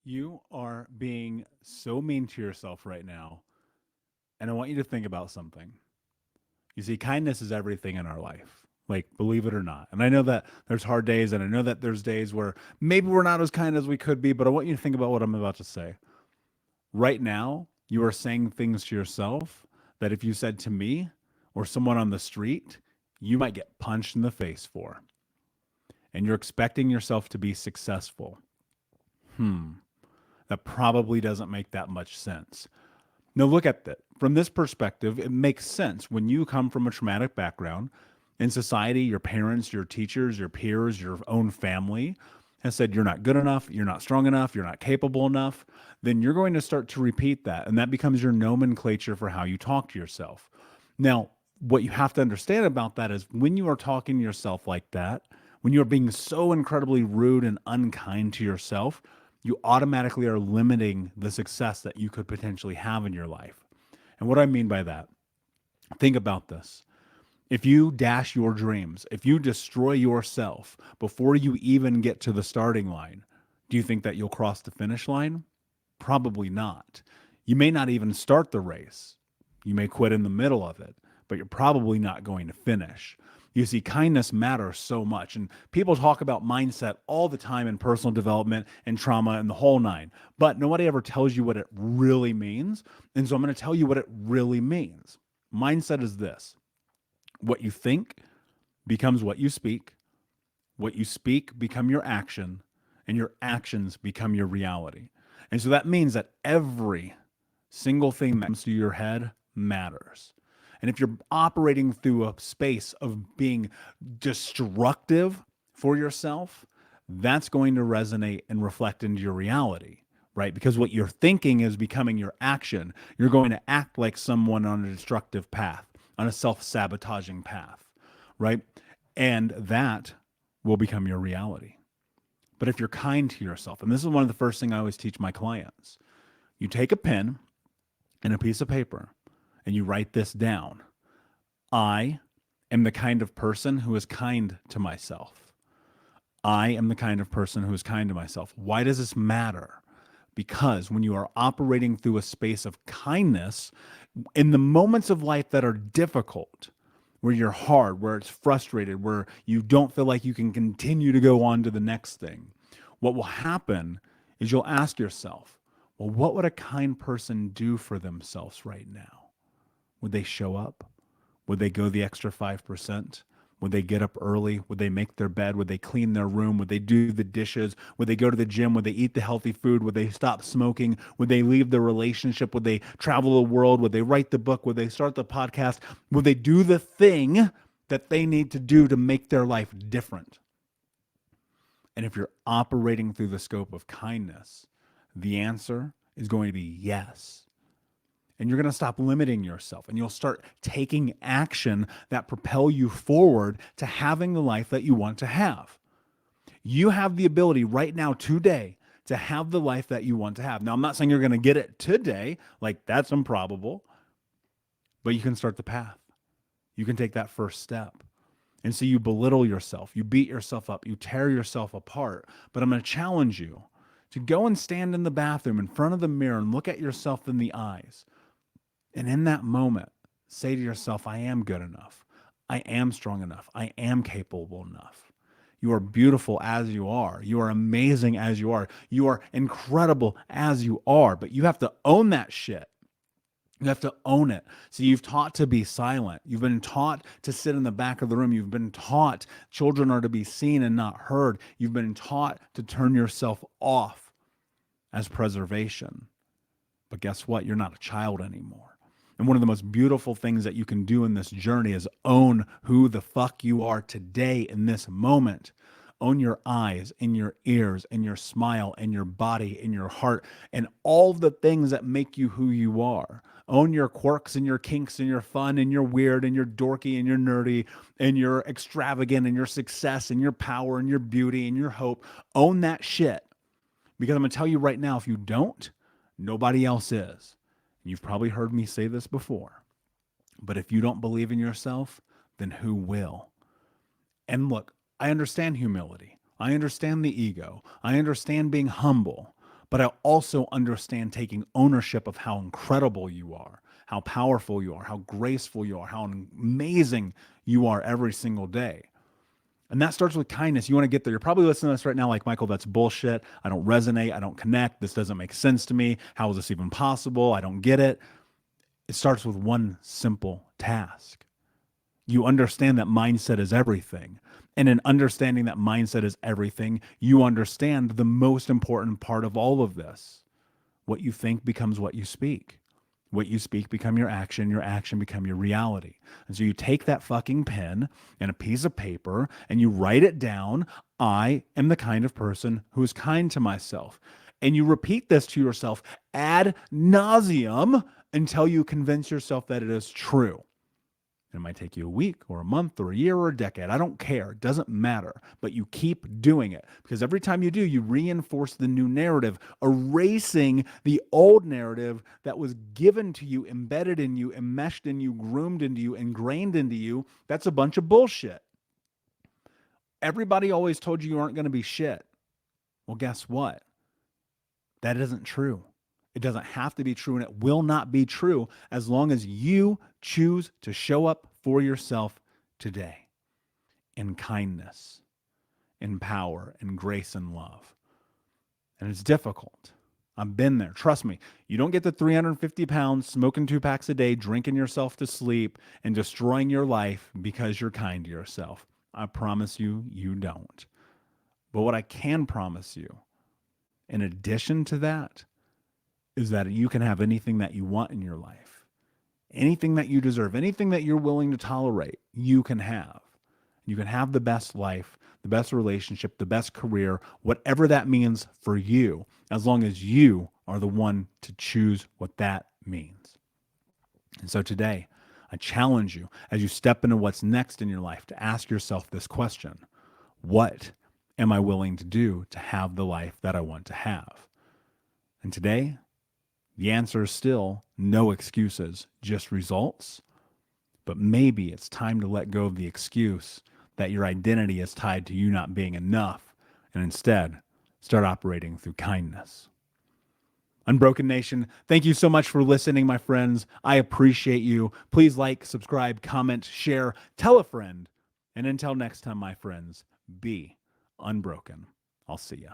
You are being so mean to yourself right now. And I want you to think about something. You see, kindness is everything in our life. Like, believe it or not. And I know that there's hard days, and I know that there's days where maybe we're not as kind as we could be, but I want you to think about what I'm about to say. Right now, you are saying things to yourself that if you said to me or someone on the street, you might get punched in the face for. And you're expecting yourself to be successful. That probably doesn't make that much sense. Now, look at that. From this perspective, it makes sense. When you come from a traumatic background in society, your parents, your teachers, your peers, your own family has said you're not good enough, you're not strong enough, you're not capable enough, then you're going to start to repeat that. And that becomes your nomenclature for how you talk to yourself. Now, what you have to understand about that is when you are talking to yourself like that, when you're being so incredibly rude and unkind to yourself, you automatically are limiting the success that you could potentially have in your life. And what I mean by that, think about this. If you dash your dreams, if you destroy yourself before you even get to the starting line, do you think that you'll cross the finish line? Probably not. You may not even start the race. You may quit in the middle of it, but you're probably not going to finish. You see, kindness matters so much. And people talk about mindset all the time in personal development and trauma and the whole nine, but nobody ever tells you what it really means. And so I'm going to tell you what it really means. Mindset is this: what you think becomes what you speak become your action, and your actions become your reality. And so that means that every single thing that comes to your head matters. And if you're operating through a space of being destructive for yourself, that's going to resonate and reflect into your reality, right? Because what you're thinking is becoming your action. You're going to act like someone on a destructive path, on a self sabotaging path, right? And that will become your reality. But if you're kind to yourself, and this is one of the first things I always teach my clients, you take a pen and a piece of paper and you write this down. I am the kind of person who is kind to myself. I am the kind of person who is kind to myself. Why does this matter? Because when you are operating through a space of kindness, in the moments of life that are difficult, where you're hard, where it's frustrated, where you don't feel like you can continue to go on to the next thing, what will happen is you'll ask yourself, well, what would a kind person do for themselves right now? Would they show up? Would they go the extra 5%? Would they get up early? Would they make their bed? Would they clean their room? Would they do the dishes? Would they go to the gym? Would they eat the healthy food? Would they stop smoking? Would they leave the relationship? Would they travel the world? Would they write the book? Would they start the podcast? Would they do the thing that they need to do to make their life different? And if you're operating through the scope of kindness, the answer is going to be yes. And you're going to stop limiting yourself, and you'll start taking action that propel you forward to having the life that you want to have. You have the ability right now, today, to have the life that you want to have. Now, I'm not saying you're going to get it today, like that's improbable, but you can start the path. You can take that first step. And so you belittle yourself, you beat yourself up, you tear yourself apart. But I'm going to challenge you to go and stand in the bathroom in front of the mirror and look at yourself in the eyes. And in that moment, say to yourself, I am good enough. I am strong enough. I am capable enough. You are beautiful as you are. You are amazing as you are. You are incredible as you are. But you have to own that shit. You have to own it. So you've taught to be silent. You've been taught to sit in the back of the room. You've been taught children are to be seen and not heard. You've been taught to turn yourself off as preservation. But guess what? You're not a child anymore. And one of the most beautiful things that you can do in this journey is own who the fuck you are today in this moment. Own your eyes and your ears and your smile and your body and your heart and all the things that make you who you are. Own your quirks and your kinks and your fun and your weird and your dorky and your nerdy and your extravagant and your success and your power and your beauty and your hope. Own that shit. Because I'm going to tell you right now, if you don't, nobody else is. You've probably heard me say this before, but if you don't believe in yourself, then who will? And look, I understand humility. I understand the ego. I understand being humble, but I also understand taking ownership of how incredible you are, how powerful you are, how graceful you are, how amazing you are every single day. And that starts with kindness. You want to get there. You're probably listening to this right now like, Michael, that's bullshit. I don't resonate. I don't connect. This doesn't make sense to me. How is this even possible? I don't get it. It starts with one simple task. You understand that mindset is everything. And in understanding that mindset is everything, you understand the most important part of all of this. What you think becomes what you speak. What you speak become your action become your reality. And so you take that fucking pen and a piece of paper and you write it down. I am the kind of person who is kind to myself. And you repeat this to yourself ad nauseum until you convince yourself that it is true. It might take you a week or a month or a year or a decade. I don't care. It doesn't matter. But you keep doing it because every time you do, you reinforce the new narrative, erasing the old narrative that was given to you, embedded in you, enmeshed in you, groomed into you, ingrained into you. That's a bunch of bullshit. Everybody always told you aren't going to be shit. Well, guess what? That isn't true. It doesn't have to be true, and it will not be true as long as you choose to show up for yourself today in kindness, in power, in grace and love. And it's difficult. I've been there. Trust me. You don't get to 350 pounds, smoking 2 packs a day, drinking yourself to sleep, and destroying your life because you're kind to yourself. I promise you, you don't. But what I can promise you, in addition to that, is that you can have anything that you want in your life. Anything that you deserve, anything that you're willing to tolerate, you can have. You can have the best life, the best relationship, the best career, whatever that means for you, as long as you are the one to choose what that means. And so today, I challenge you as you step into what's next in your life to ask yourself this question: what am I willing to do to have the life that I want to have? And today, the answer is still no excuses, just results. But maybe it's time to let go of the excuse that your identity is tied to you not being enough, and instead start operating through kindness. Unbroken Nation, thank you so much for listening, my friends. I appreciate you. Please like, subscribe, comment, share, tell a friend. And until next time, my friends, be unbroken. I'll see ya.